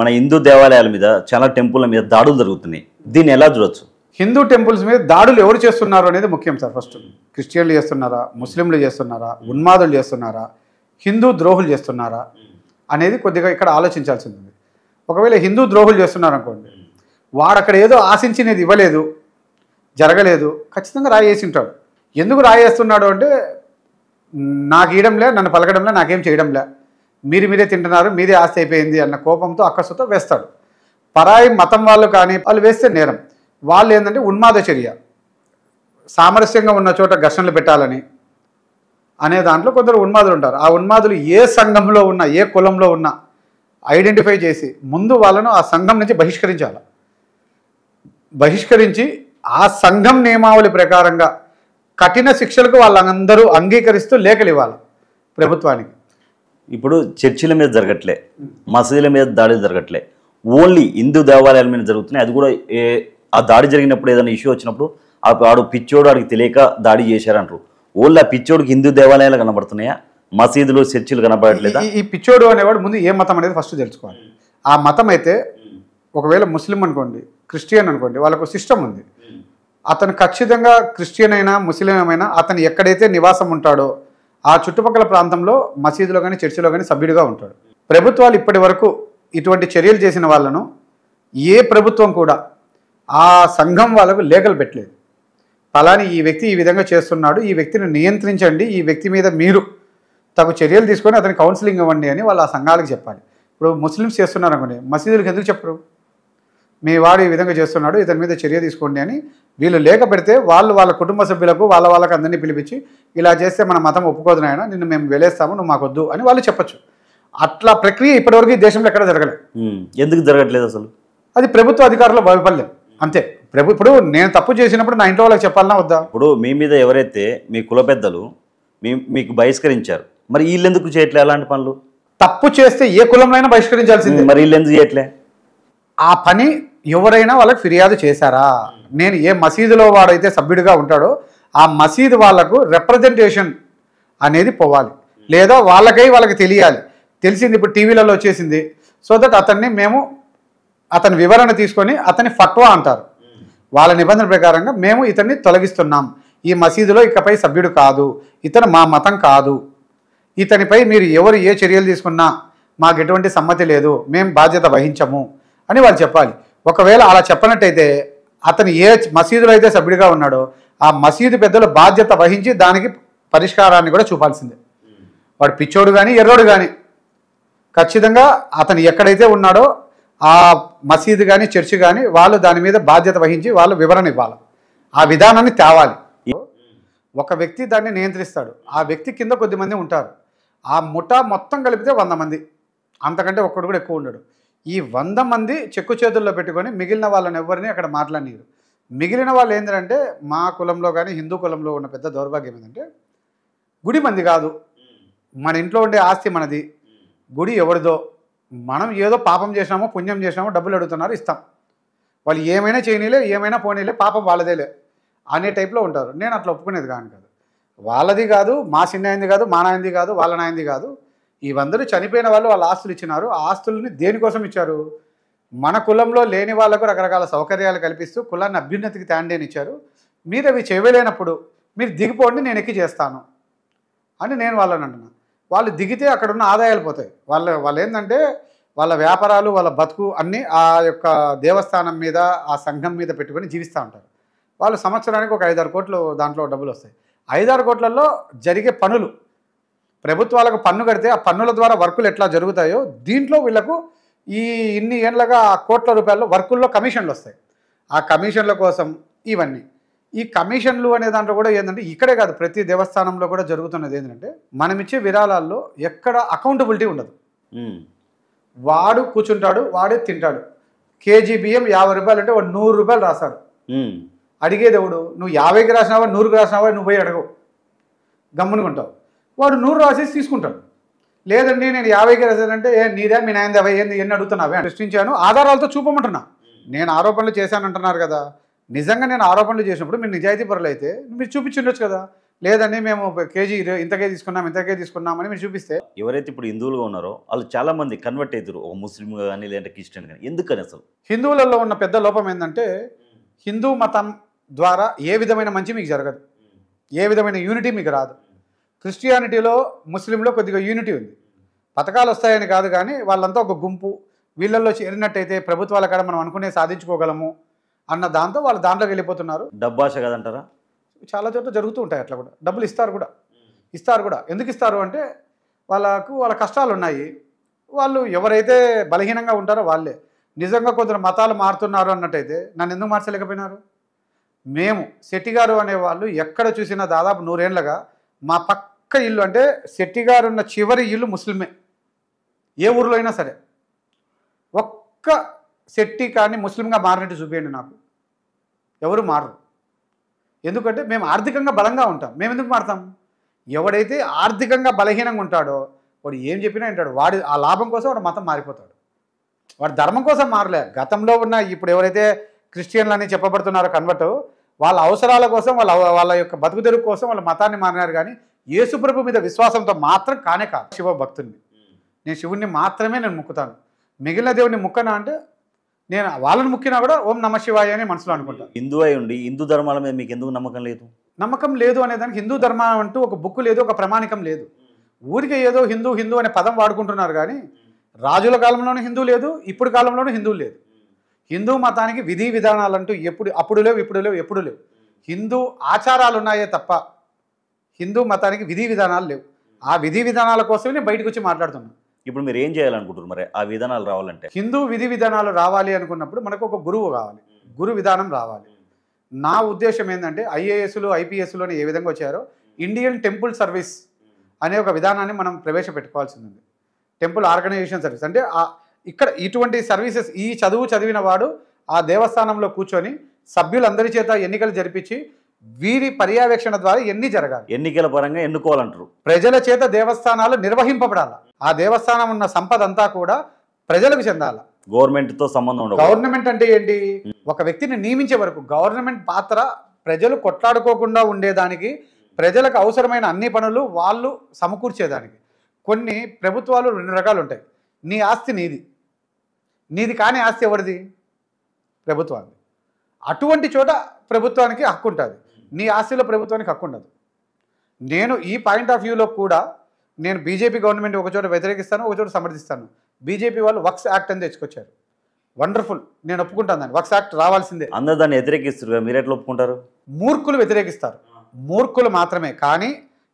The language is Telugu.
మన హిందూ దేవాలయాల మీద చాలా టెంపుల్ల మీద దాడులు జరుగుతున్నాయి. దీన్ని ఎలా చూడొచ్చు? హిందూ టెంపుల్స్ మీద దాడులు ఎవరు చేస్తున్నారు అనేది ముఖ్యం సార్. ఫస్ట్ క్రిస్టియన్లు చేస్తున్నారా, ముస్లింలు చేస్తున్నారా, ఉన్మాదులు చేస్తున్నారా, హిందూ ద్రోహులు చేస్తున్నారా అనేది కొద్దిగా ఇక్కడ ఆలోచించాల్సింది ఉంది. ఒకవేళ హిందూ ద్రోహులు చేస్తున్నారు అనుకోండి, వాడు అక్కడ ఏదో ఆశించినది ఇవ్వలేదు, జరగలేదు, ఖచ్చితంగా రాయేసి ఉంటాడు. ఎందుకు రాయేస్తున్నాడు అంటే నాకు ఇయడంలే, నన్ను పలకడంలే, నాకేం చేయడంలే, మీరే తింటున్నారు, మీదే ఆస్తి అయిపోయింది అన్న కోపంతో అక్కసుతో వేస్తాడు. పరాయి మతం వాళ్ళు కానీ వాళ్ళు వేస్తే నేరం. వాళ్ళు ఏంటంటే ఉన్మాద చర్య, సామరస్యంగా ఉన్న చోట ఘర్షణలు పెట్టాలని అనే దాంట్లో కొందరు ఉన్మాదులు ఉంటారు. ఆ ఉన్మాదులు ఏ సంఘంలో ఉన్నా, ఏ కులంలో ఉన్నా ఐడెంటిఫై చేసి ముందు వాళ్ళను ఆ సంఘం నుంచి బహిష్కరించాలి. బహిష్కరించి ఆ సంఘం నియమావళి ప్రకారంగా కఠిన శిక్షలకు వాళ్ళందరూ అంగీకరిస్తూ లేఖలు ఇవ్వాలి ప్రభుత్వానికి. ఇప్పుడు చర్చిల మీద జరగట్లే, మసీదుల మీద దాడి జరగట్లే, ఓన్లీ హిందూ దేవాలయాల మీద జరుగుతున్నాయి. అది కూడా ఆ దాడి జరిగినప్పుడు ఏదైనా ఇష్యూ వచ్చినప్పుడు ఆడు పిచ్చోడు ఆడికి తెలియక దాడి చేశారంటారు. ఓన్లీ ఆ పిచ్చోడికి హిందూ దేవాలయాలు కనబడుతున్నాయా, మసీదులు చర్చిలు కనబడట్లేదా? ఈ పిచ్చోడు అనేవాడు ముందు ఏ మతం అనేది ఫస్ట్ తెలుసుకోవాలి. ఆ మతం అయితే ఒకవేళ ముస్లిం అనుకోండి, క్రిస్టియన్ అనుకోండి, వాళ్ళకు సిస్టమ్ ఉంది. అతను ఖచ్చితంగా క్రిస్టియన్ అయినా ముస్లిం అయినా అతను ఎక్కడైతే నివాసం ఉంటాడో ఆ చుట్టుపక్కల ప్రాంతంలో మసీదులో కానీ చర్చిలో కానీ సభ్యుడిగా ఉంటాడు. ప్రభుత్వాలు ఇప్పటి వరకు ఇటువంటి చర్యలు చేసిన వాళ్ళను ఏ ప్రభుత్వం కూడా ఆ సంఘం వాళ్ళకు లేఖలు పెట్టలేదు. ఫలాని ఈ వ్యక్తి ఈ విధంగా చేస్తున్నాడు, ఈ వ్యక్తిని నియంత్రించండి, ఈ వ్యక్తి మీద మీరు తగు చర్యలు తీసుకొని అతనికి కౌన్సిలింగ్ ఇవ్వండి అని వాళ్ళు ఆ సంఘాలకు చెప్పాలి. ఇప్పుడు ముస్లిమ్స్ చేస్తున్నారు అనుకోండి, మసీదులకు ఎందుకు చెప్పరు? మీ వాడు ఈ విధంగా చేస్తున్నాడు, ఇతని మీద చర్య తీసుకోండి అని వీళ్ళు లేఖ పెడితే వాళ్ళు వాళ్ళ కుటుంబ సభ్యులకు వాళ్ళకి అందరినీ పిలిపించి ఇలా చేస్తే మన మతం ఒప్పుకోదు నాయన, నిన్ను మేము వెలేస్తాము, నువ్వు మాకొద్దు అని వాళ్ళు చెప్పచ్చు. అట్లా ప్రక్రియ ఇప్పటివరకు ఈ దేశంలో ఎక్కడ జరగలేదు. ఎందుకు జరగట్లేదు అసలు? అది ప్రభుత్వ అధికారుల వైఫల్యం అంతే. ఇప్పుడు నేను తప్పు చేసినప్పుడు నా ఇంట్లో వాళ్ళకి చెప్పాలన్నా వద్దా? ఇప్పుడు మీ మీద ఎవరైతే మీ కుల పెద్దలు మీకు బహిష్కరించారు, మరి వీళ్ళు ఎందుకు చేయట్లే అలాంటి పనులు? తప్పు చేస్తే ఏ కులంలో బహిష్కరించాల్సిందే. మరి వీళ్ళు ఎందుకు చేయట్లే? ఆ పని ఎవరైనా వాళ్ళకి ఫిర్యాదు చేశారా? నేను ఏ మసీదులో వాడైతే సభ్యుడిగా ఉంటాడో ఆ మసీదు వాళ్లకు రిప్రజెంటేషన్ అనేది పోవాలి, లేదా వాళ్ళకి తెలియాలి. తెలిసింది ఇప్పుడు టీవీలలో వచ్చేసింది. సో దట్ అతని వివరణ తీసుకొని అతని ఫట్వా అంటారు. వాళ్ళ నిబంధన ప్రకారంగా మేము ఇతన్ని తొలగిస్తున్నాం, ఈ మసీదులో ఇకపై సభ్యుడు కాదు, ఇతను మా మతం కాదు, ఇతనిపై మీరు ఎవరు ఏ చర్యలు తీసుకున్నా మాకు ఎటువంటి సమ్మతి లేదు, మేము బాధ్యత వహించము అని వాళ్ళు చెప్పాలి. ఒకవేళ అలా చెప్పనట్టయితే అతను ఏ మసీదులో అయితే సభ్యుడిగా ఉన్నాడో ఆ మసీదు పెద్దలు బాధ్యత వహించి దానికి పరిష్కారాన్ని కూడా చూపాల్సిందే. వాడు పిచ్చోడు కానీ ఎర్రోడు కానీ ఖచ్చితంగా అతను ఎక్కడైతే ఉన్నాడో ఆ మసీదు కానీ చర్చి కానీ వాళ్ళు దాని మీద బాధ్యత వహించి వాళ్ళు వివరణ ఇవ్వాలి, ఆ విధానాన్ని తేవాలి. ఒక వ్యక్తి దాన్ని నియంత్రిస్తాడు, ఆ వ్యక్తి కింద కొద్దిమంది ఉంటారు. ఆ ముఠా మొత్తం కలిపితే 100 మంది, అంతకంటే ఒక్కడు కూడా ఎక్కువ ఉండడు. ఈ 100 మంది చెక్కు చేతుల్లో పెట్టుకొని మిగిలిన వాళ్ళని ఎవరిని అక్కడ మాట్లాడనీరు. మిగిలిన వాళ్ళు ఏంటంటే మా కులంలో కానీ హిందూ కులంలో ఉన్న పెద్ద దౌర్భాగ్యం ఏంటంటే గుడి మంది కాదు, మన ఇంట్లో ఉండే ఆస్తి మనది, గుడి ఎవరిదో, మనం ఏదో పాపం చేసినామో పుణ్యం చేసినామో డబ్బులు అడుగుతున్నారు ఇస్తాం, వాళ్ళు ఏమైనా చేయనీలే ఏమైనా పోనీలే పాపం వాళ్ళదేలే అనే టైప్లో ఉంటారు. నేను అట్లా ఒప్పుకునేది కాదు. వాళ్ళది కాదు, మా చిన్నాయింది కాదు, మా నాయంది కాదు, వాళ్ళ నాయంది కాదు, ఇవందరూ చనిపోయిన వాళ్ళు వాళ్ళ ఆస్తులు ఇచ్చినారు. ఆ ఆస్తుల్ని దేనికోసం ఇచ్చారు? మన కులంలో లేని వాళ్ళకు రకరకాల సౌకర్యాలు కల్పిస్తూ కులాన్ని అభ్యున్నతికి తాండేని ఇచ్చారు. మీరు అవి చేయలేనప్పుడు మీరు దిగిపోండి, నేను ఎక్కి చేస్తాను అని నేను వాళ్ళని అంటున్నాను. వాళ్ళు దిగితే అక్కడ ఉన్న ఆదాయాలు పోతాయి. వాళ్ళు ఏంటంటే వాళ్ళ వ్యాపారాలు వాళ్ళ బతుకు అన్నీ ఆ యొక్క దేవస్థానం మీద ఆ సంఘం మీద పెట్టుకొని జీవిస్తూ ఉంటారు. వాళ్ళు సంవత్సరానికి ఒక 5-6 కోట్లు దాంట్లో డబ్బులు వస్తాయి. 5-6 కోట్లలో జరిగే పనులు, ప్రభుత్వాలకు పన్ను కడితే ఆ పన్నుల ద్వారా వర్కులు ఎట్లా జరుగుతాయో దీంట్లో వీళ్లకు ఈ ఇన్ని ఏళ్ళగా కోట్ల రూపాయల్లో వర్కుల్లో కమిషన్లు వస్తాయి. ఆ కమిషన్ల కోసం ఇవన్నీ, ఈ కమిషన్లు అనే దాంట్లో కూడా ఏంటంటే ఇక్కడే కాదు ప్రతి దేవస్థానంలో కూడా జరుగుతున్నది ఏంటంటే మనమిచ్చే విరాళాల్లో ఎక్కడ అకౌంటబిలిటీ ఉండదు. వాడు కూర్చుంటాడు, వాడే తింటాడు. కేజీ బియ్యం 50 రూపాయలు అంటే వాడు 100 రూపాయలు రాస్తాడు. అడిగేది ఎవడు? నువ్వు 50కి రాసినావా 100కి రాసినావా నువ్వు పోయి అడగవు, గమ్మునుకుంటావు. వాడు 100 రాసేసి తీసుకుంటాడు. లేదండి నేను 50కి రాశానంటే నీదే మీ నాయనది 50 ఎన్ని అడుగుతున్నావే ప్రశ్నించాను, ఆధారాలతో చూపమంటున్నా. నేను ఆరోపణలు చేశానంటున్నారు కదా, నిజంగా నేను ఆరోపణలు చేసినప్పుడు మీరు నిజాయితీ పరులు అయితే మీరు చూపించుండొచ్చు కదా. లేదండి మేము కేజీ ఇంతకే తీసుకున్నామని మీరు చూపిస్తే ఎవరైతే ఇప్పుడు హిందువులుగా ఉన్నారో వాళ్ళు చాలా మంది కన్వర్ట్ అవుతారు, ఒక ముస్లిం కానీ లేదంటే క్రిస్టియన్ కానీ. ఎందుకని అసలు? హిందువులలో ఉన్న పెద్ద లోపం ఏంటంటే హిందూ మతం ద్వారా ఏ విధమైన మంచి మీకు జరగదు, ఏ విధమైన యూనిటీ మీకు రాదు. క్రిస్టియానిటీలో ముస్లింలో కొద్దిగా యూనిటీ ఉంది, పథకాలు వస్తాయని కాదు, కానీ వాళ్ళంతా ఒక గుంపు, వీళ్ళల్లో చేరినట్టయితే ప్రభుత్వాల కాడ మనం అనుకునే సాధించుకోగలము అన్న దాంతో వాళ్ళు దాంట్లోకి వెళ్ళిపోతున్నారు. డబ్బాష కదంటారా? చాలా చోట్ల జరుగుతూ ఉంటాయి అట్లా కూడా. డబ్బులు ఇస్తారు కూడా. ఎందుకు ఇస్తారు అంటే వాళ్ళ కష్టాలు ఉన్నాయి. వాళ్ళు ఎవరైతే బలహీనంగా ఉంటారో వాళ్ళే. నిజంగా కొందరు మతాలు మారుతున్నారు అన్నట్టయితే నన్ను ఎందుకు మార్చలేకపోయినారు? మేము శెట్టిగారు అనేవాళ్ళు ఎక్కడ చూసినా దాదాపు 100 ఏళ్ళగా మా పక్క ఇల్లు, అంటే శెట్టిగారు ఉన్న చివరి ఇల్లు ముస్లిమే, ఏ ఊరిలో అయినా సరే. ఒక్క శెట్టి కానీ ముస్లింగా మారినట్టు చూపించండి నాకు, ఎవరు మారరు. ఎందుకంటే మేము ఆర్థికంగా బలంగా ఉంటాం. మేము ఎందుకు మారుతాం? ఎవడైతే ఆర్థికంగా బలహీనంగా ఉంటాడో వాడు ఏం చెప్పినా వింటాడు. వాడి ఆ లాభం కోసం వాడు మతం మారిపోతాడు. వాడు ధర్మం కోసం మారలే. గతంలో ఉన్న ఇప్పుడు ఎవరైతే క్రిస్టియన్లు అని చెప్పబడుతున్నారో కన్వర్ట్, వాళ్ళ అవసరాల కోసం, వాళ్ళ యొక్క బతుకు తెరుగు కోసం వాళ్ళ మతాన్ని మారినారు. కానీ యేసుప్రభు మీద విశ్వాసంతో మాత్రం కానే కాదు. శివ భక్తుడిని, నేను శివుణ్ణి మాత్రమే నేను ముక్కుతాను. మిగిలిన దేవుడిని ముక్కనా అంటే నేను వాళ్ళని ముక్కినా కూడా ఓం నమ శివాయ అని మనసులో అనుకుంటాను. హిందూ అయి ఉండి హిందూ ధర్మాల మీద మీకు ఎందుకు నమ్మకం లేదు? నమ్మకం లేదు అనేదానికి హిందూ ధర్మం అంటూ ఒక బుక్ లేదు, ఒక ప్రమాణికం లేదు. ఊరికే ఏదో హిందూ అనే పదం వాడుకుంటున్నారు. కానీ రాజుల కాలంలోనూ హిందూ లేదు, ఇప్పుడు కాలంలోనూ హిందువు లేదు. హిందూ మతానికి విధి విధానాలు అంటూ అప్పుడు లేవు, ఎప్పుడు లేవు. హిందూ ఆచారాలు ఉన్నాయే తప్ప హిందూ మతానికి విధి విధానాలు లేవు. ఆ విధి విధానాల కోసమే నేను బయటకు వచ్చి మాట్లాడుతున్నాను. ఇప్పుడు మీరు ఏం చేయాలనుకుంటున్నారు మరి ఆ విధానాలు రావాలంటే? హిందూ విధి విధానాలు రావాలి అనుకున్నప్పుడు మనకు ఒక గురువు కావాలి, గురు విధానం రావాలి. నా ఉద్దేశం ఏంటంటే ఐఏఎస్లు ఐపీఎస్లు అని ఏ విధంగా వచ్చారో ఇండియన్ టెంపుల్ సర్వీస్ అనే ఒక విధానాన్ని మనం ప్రవేశపెట్టుకోవాల్సింది ఉంది. టెంపుల్ ఆర్గనైజేషన్ సర్వీస్ అంటే ఇక్కడ ఇటువంటి సర్వీసెస్, ఈ చదివిన వాడు ఆ దేవస్థానంలో కూర్చొని సభ్యులందరి చేత ఎన్నికలు జరిపించి వీరి పర్యవేక్షణ ద్వారా ఎన్ని జరగాలి, ఎన్నికల పరంగా ఎన్నుకోవాలంటారు. ప్రజల చేత దేవస్థానాలు నిర్వహింపబడాలి. ఆ దేవస్థానం ఉన్న సంపద అంతా కూడా ప్రజలకు చెందాలి. గవర్నమెంట్తో సంబంధం ఉండదు. గవర్నమెంట్ అంటే ఏంటి? ఒక వ్యక్తిని నియమించే వరకు గవర్నమెంట్ పాత్ర ప్రజలు కొట్లాడుకోకుండా ఉండేదానికి, ప్రజలకు అవసరమైన అన్ని పనులు వాళ్ళు సమకూర్చేదానికి. కొన్ని ప్రభుత్వాలు 2 రకాలు ఉంటాయి. నీ ఆస్తి నీది కాని ఆస్తి ఎవరిది? ప్రభుత్వానికి. అటువంటి చోట ప్రభుత్వానికి హక్కు ఉంటుంది. నీ ఆస్తిలో ప్రభుత్వానికి హక్కు ఉండదు. నేను ఈ పాయింట్ ఆఫ్ వ్యూలో కూడా నేను బీజేపీ గవర్నమెంట్ ఒక చోట వ్యతిరేకిస్తాను, ఒక చోట సమర్థిస్తాను. బీజేపీ వాళ్ళు వక్స్ యాక్ట్ అని తెచ్చుకొచ్చారు. వండర్ఫుల్, నేను ఒప్పుకుంటాను దాన్ని. వక్స్ యాక్ట్ రావాల్సిందే. అందరూ దాన్ని వ్యతిరేకిస్తారు, మీరు ఎట్లా ఒప్పుకుంటారు? మూర్ఖులు వ్యతిరేకిస్తారు, మూర్ఖులు మాత్రమే. కానీ